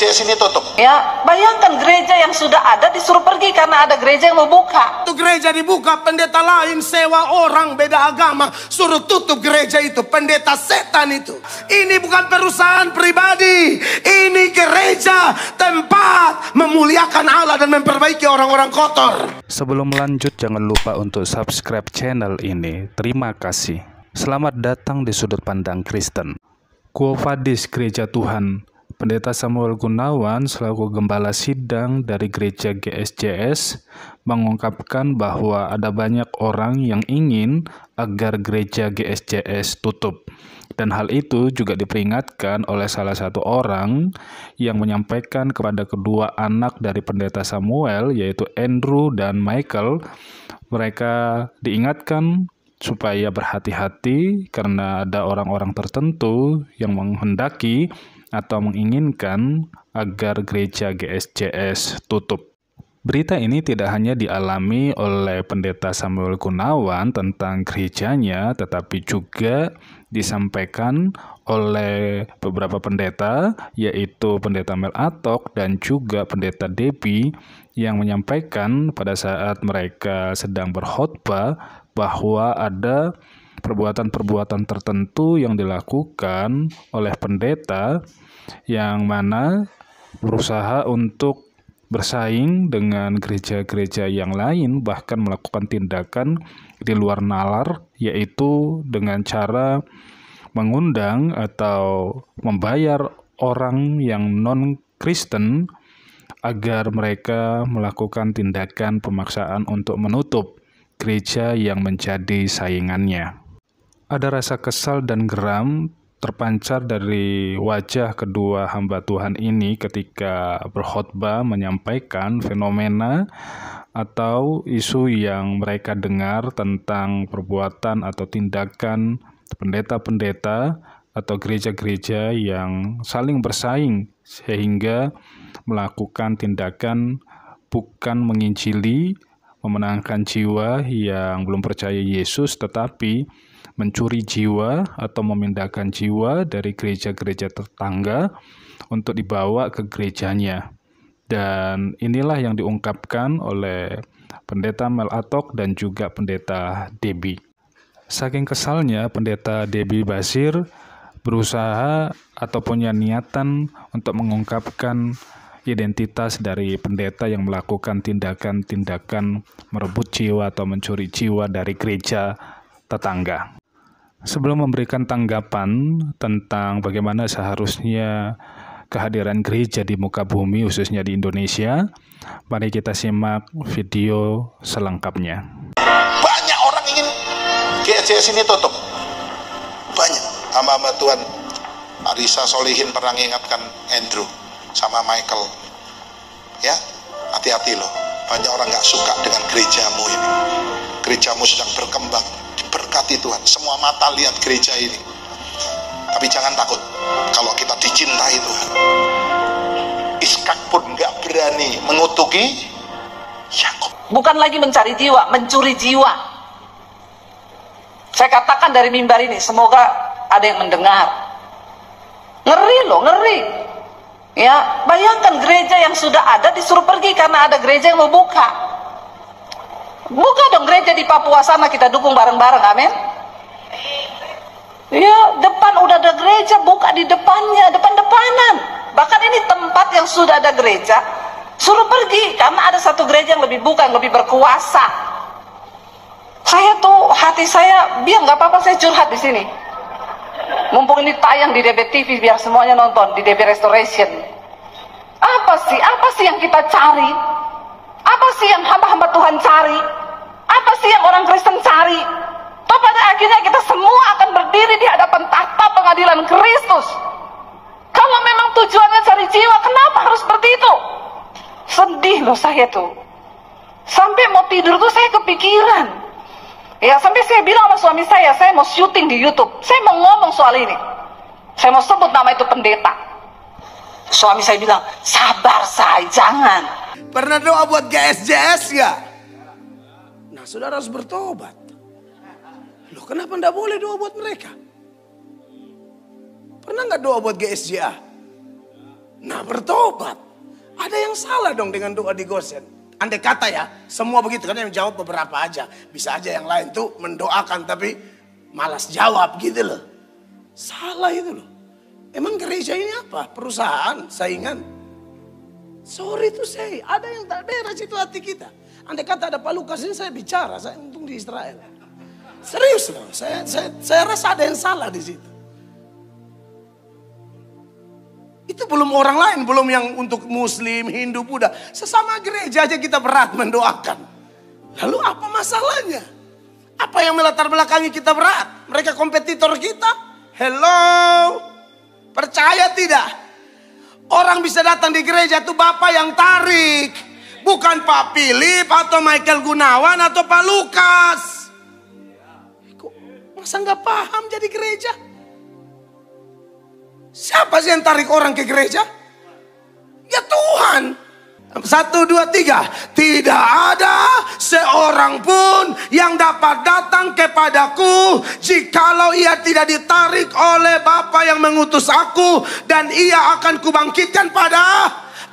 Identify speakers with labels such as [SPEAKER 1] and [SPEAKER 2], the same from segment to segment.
[SPEAKER 1] GSJS ini tutup.
[SPEAKER 2] Ya, bayangkan gereja yang sudah ada disuruh pergi karena ada gereja yang mau buka.
[SPEAKER 3] Itu gereja dibuka, pendeta lain sewa orang beda agama suruh tutup gereja itu. Pendeta setan itu. Ini bukan perusahaan pribadi, ini gereja, tempat memuliakan Allah dan memperbaiki orang-orang kotor.
[SPEAKER 4] Sebelum lanjut, jangan lupa untuk subscribe channel ini. Terima kasih. Selamat datang di Sudut Pandang Kristen. Quo Vadis Gereja Tuhan, Pendeta Samuel Gunawan selaku Gembala Sidang dari Gereja GSJS mengungkapkan bahwa ada banyak orang yang ingin agar Gereja GSJS tutup. Dan hal itu juga diperingatkan oleh salah satu orang yang menyampaikan kepada kedua anak dari Pendeta Samuel, yaitu Andrew dan Michael. Mereka diingatkan supaya berhati-hati karena ada orang-orang tertentu yang menghendaki atau menginginkan agar gereja GSJS tutup. Berita ini tidak hanya dialami oleh Pendeta Samuel Gunawan tentang gerejanya, tetapi juga disampaikan oleh beberapa pendeta, yaitu Pendeta Mel Atok dan juga Pendeta Debbie, yang menyampaikan pada saat mereka sedang berkhotbah bahwa ada perbuatan-perbuatan tertentu yang dilakukan oleh pendeta yang mana berusaha untuk bersaing dengan gereja-gereja yang lain, bahkan melakukan tindakan di luar nalar, yaitu dengan cara mengundang atau membayar orang yang non-Kristen agar mereka melakukan tindakan pemaksaan untuk menutup gereja yang menjadi saingannya. Ada rasa kesal dan geram terpancar dari wajah kedua hamba Tuhan ini ketika berkhotbah menyampaikan fenomena atau isu yang mereka dengar tentang perbuatan atau tindakan pendeta-pendeta atau gereja-gereja yang saling bersaing sehingga melakukan tindakan bukan menginjili, memenangkan jiwa yang belum percaya Yesus, tetapi mencuri jiwa atau memindahkan jiwa dari gereja-gereja tetangga untuk dibawa ke gerejanya. Dan inilah yang diungkapkan oleh Pendeta Mel Atok dan juga Pendeta Debbie. Saking kesalnya, Pendeta Debbie Basir berusaha atau punya niatan untuk mengungkapkan identitas dari pendeta yang melakukan tindakan-tindakan merebut jiwa atau mencuri jiwa dari gereja tetangga. Sebelum memberikan tanggapan tentang bagaimana seharusnya kehadiran gereja di muka bumi, khususnya di Indonesia, mari kita simak video selengkapnya.
[SPEAKER 1] Banyak orang ingin GSJS ini tutup. Banyak. Hamba-hamba Tuhan Arisa Solihin pernah mengingatkan Andrew sama Michael, ya, hati-hati loh, banyak orang gak suka dengan gerejamu ini. Gerejamu sedang berkembang, diberkati Tuhan, semua mata lihat gereja ini. Tapi jangan takut, kalau kita dicintai Tuhan. Iskak pun gak berani mengutuki Yakub.
[SPEAKER 2] Bukan lagi mencari jiwa, mencuri jiwa. Saya katakan dari mimbar ini, semoga ada yang mendengar. Ngeri loh, ngeri. Ya, bayangkan gereja yang sudah ada disuruh pergi karena ada gereja yang mau buka. Buka dong gereja di Papua sana, kita dukung bareng-bareng, amin. Ya, depan udah ada gereja, buka di depannya, depan-depanan. Bahkan ini tempat yang sudah ada gereja, suruh pergi karena ada satu gereja yang lebih buka, yang lebih berkuasa. Saya tuh, hati saya, biar nggak apa-apa saya curhat di sini. Mumpung ini tayang di DB TV biar semuanya nonton di DB Restoration. Apa sih yang kita cari? Apa sih yang hamba-hamba Tuhan cari? Apa sih yang orang Kristen cari? Toh pada akhirnya kita semua akan berdiri di hadapan tahta pengadilan Kristus. Kalau memang tujuannya cari jiwa, kenapa harus seperti itu? Sedih loh saya tuh. Sampai mau tidur tuh saya kepikiran. Ya, sampai saya bilang sama suami saya mau syuting di YouTube. Saya mau ngomong soal ini. Saya mau sebut nama itu pendeta. Suami saya bilang, sabar say, jangan.
[SPEAKER 3] Pernah doa buat GSJS gak? Nah, saudara harus bertobat. Loh, kenapa enggak boleh doa buat mereka? Pernah nggak doa buat GSJA? Nah, bertobat. Ada yang salah dong dengan doa di Gosen. Andai kata ya, semua begitu. Karena yang jawab beberapa aja. Bisa aja yang lain tuh mendoakan tapi malas jawab gitu loh. Salah itu loh. Emang gereja ini apa? Perusahaan, saingan? Sorry to say, ada yang tak beres itu hati kita. Andai kata ada Pak Lukas ini saya bicara, saya untung di Israel. Serius loh, saya rasa ada yang salah di situ. Itu belum orang lain, belum yang untuk Muslim, Hindu, Buddha. Sesama gereja aja kita berat mendoakan. Lalu apa masalahnya? Apa yang melatar belakangi kita berat? Mereka kompetitor kita? Hello? Percaya tidak? Orang bisa datang di gereja itu Bapak yang tarik. Bukan Pak Philip atau Michael Gunawan atau Pak Lukas. Kok masa nggak paham jadi gereja? Siapa sih yang tarik orang ke gereja? Ya Tuhan. 1, 2, 3. Tidak ada seorang pun yang dapat datang kepadaku jikalau ia tidak ditarik oleh Bapa yang mengutus aku, dan ia akan kubangkitkan pada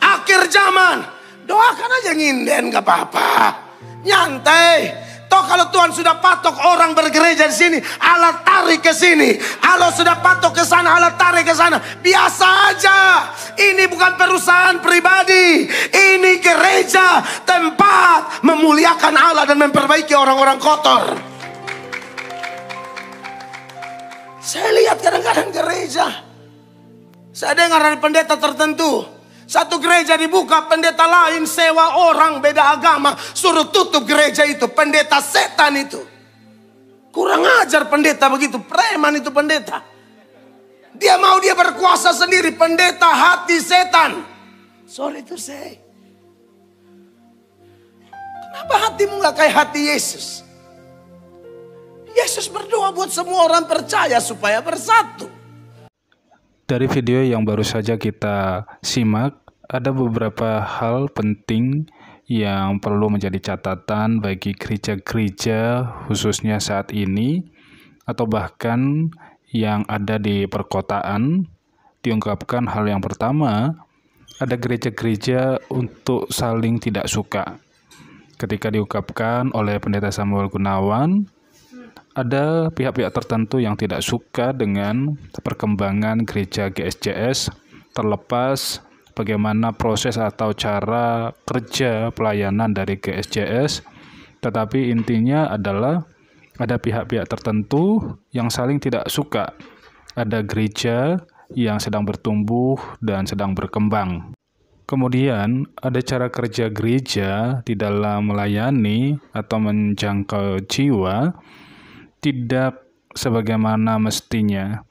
[SPEAKER 3] akhir zaman. Doakan aja nginden gak apa-apa. Nyantai. Toh kalau Tuhan sudah patok orang bergereja di sini, Allah tarik ke sini. Allah sudah patok ke sana, Allah tarik ke sana. Biasa aja. Ini bukan perusahaan pribadi. Ini gereja, tempat memuliakan Allah dan memperbaiki orang-orang kotor. Saya lihat kadang-kadang gereja. Saya dengar dari pendeta tertentu. Satu gereja dibuka, pendeta lain sewa orang beda agama, suruh tutup gereja itu. Pendeta setan itu. Kurang ajar pendeta begitu, preman itu pendeta. Dia mau dia berkuasa sendiri, pendeta hati setan. Sorry to say. Kenapa hatimu gak kayak hati Yesus? Yesus berdoa buat semua orang percaya supaya bersatu.
[SPEAKER 4] Dari video yang baru saja kita simak, ada beberapa hal penting yang perlu menjadi catatan bagi gereja-gereja khususnya saat ini, atau bahkan yang ada di perkotaan. Diungkapkan hal yang pertama, ada gereja-gereja untuk saling tidak suka. Ketika diungkapkan oleh Pendeta Samuel Gunawan, ada pihak-pihak tertentu yang tidak suka dengan perkembangan gereja GSJS, terlepas bagaimana proses atau cara kerja pelayanan dari GSJS, tetapi intinya adalah ada pihak-pihak tertentu yang saling tidak suka. Ada gereja yang sedang bertumbuh dan sedang berkembang. Kemudian ada cara kerja gereja di dalam melayani atau menjangkau jiwa tidak sebagaimana mestinya,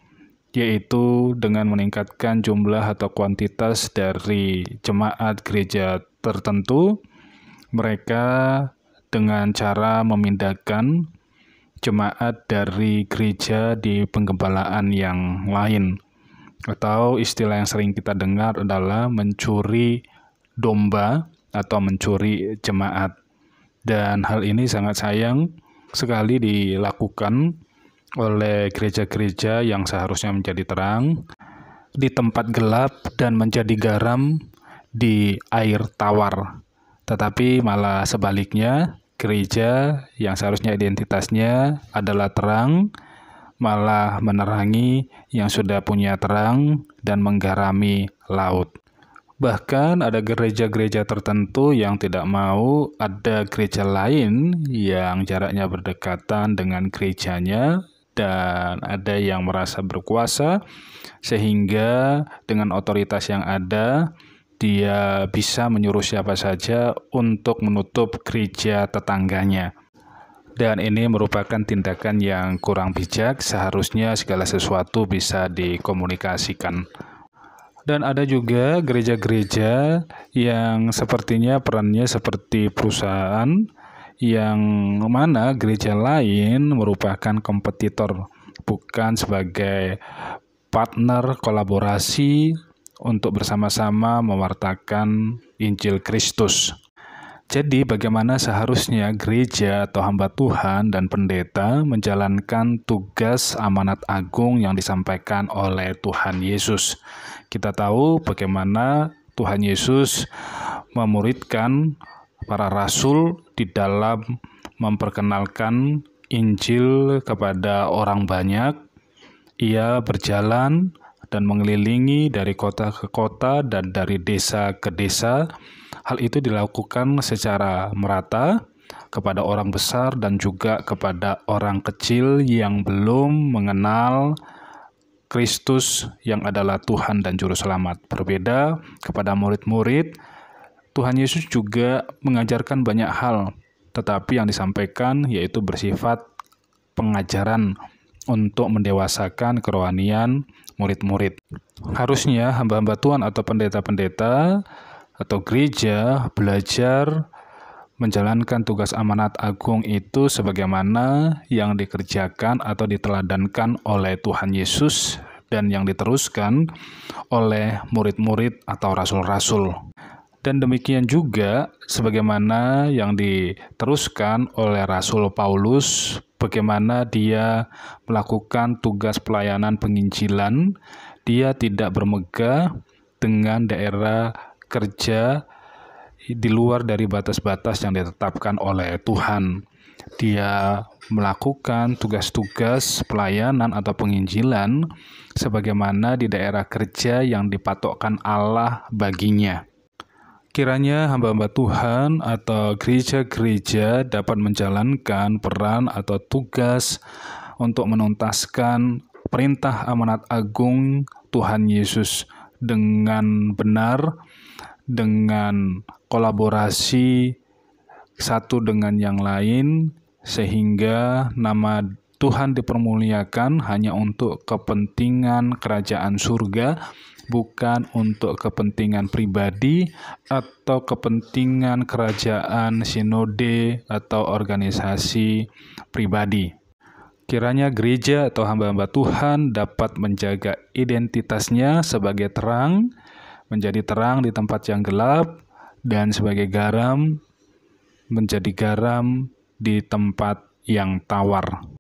[SPEAKER 4] yaitu dengan meningkatkan jumlah atau kuantitas dari jemaat gereja tertentu. Mereka dengan cara memindahkan jemaat dari gereja di penggembalaan yang lain, atau istilah yang sering kita dengar adalah mencuri domba atau mencuri jemaat. Dan hal ini sangat sayang sekali dilakukan oleh gereja-gereja yang seharusnya menjadi terang di tempat gelap dan menjadi garam di air tawar. Tetapi malah sebaliknya, gereja yang seharusnya identitasnya adalah terang malah menerangi yang sudah punya terang dan menggarami laut. Bahkan ada gereja-gereja tertentu yang tidak mau ada gereja lain yang jaraknya berdekatan dengan gerejanya, dan ada yang merasa berkuasa sehingga dengan otoritas yang ada dia bisa menyuruh siapa saja untuk menutup gereja tetangganya. Dan ini merupakan tindakan yang kurang bijak. Seharusnya segala sesuatu bisa dikomunikasikan. Dan ada juga gereja-gereja yang sepertinya perannya seperti perusahaan, yang mana gereja lain merupakan kompetitor, bukan sebagai partner kolaborasi untuk bersama-sama mewartakan Injil Kristus. Jadi bagaimana seharusnya gereja atau hamba Tuhan dan pendeta menjalankan tugas amanat agung yang disampaikan oleh Tuhan Yesus. Kita tahu bagaimana Tuhan Yesus memuridkan para rasul di dalam memperkenalkan Injil kepada orang banyak. Ia berjalan dan mengelilingi dari kota ke kota dan dari desa ke desa. Hal itu dilakukan secara merata kepada orang besar dan juga kepada orang kecil yang belum mengenal Kristus yang adalah Tuhan dan Juru Selamat. Berbeda kepada murid-murid, Tuhan Yesus juga mengajarkan banyak hal, tetapi yang disampaikan yaitu bersifat pengajaran untuk mendewasakan kerohanian murid-murid. Harusnya hamba-hamba Tuhan atau pendeta-pendeta atau gereja belajar menjalankan tugas amanat agung itu sebagaimana yang dikerjakan atau diteladankan oleh Tuhan Yesus dan yang diteruskan oleh murid-murid atau rasul-rasul. Dan demikian juga sebagaimana yang diteruskan oleh Rasul Paulus, bagaimana dia melakukan tugas pelayanan penginjilan. Dia tidak bermegah dengan daerah kerja di luar dari batas-batas yang ditetapkan oleh Tuhan. Dia melakukan tugas-tugas pelayanan atau penginjilan sebagaimana di daerah kerja yang dipatokkan Allah baginya. Kiranya hamba-hamba Tuhan atau gereja-gereja dapat menjalankan peran atau tugas untuk menuntaskan perintah amanat agung Tuhan Yesus dengan benar, dengan kolaborasi satu dengan yang lain, sehingga nama Tuhan dipermuliakan hanya untuk kepentingan kerajaan surga, bukan untuk kepentingan pribadi atau kepentingan kerajaan sinode atau organisasi pribadi. Kiranya gereja atau hamba-hamba Tuhan dapat menjaga identitasnya sebagai terang, menjadi terang di tempat yang gelap, dan sebagai garam, menjadi garam di tempat yang tawar.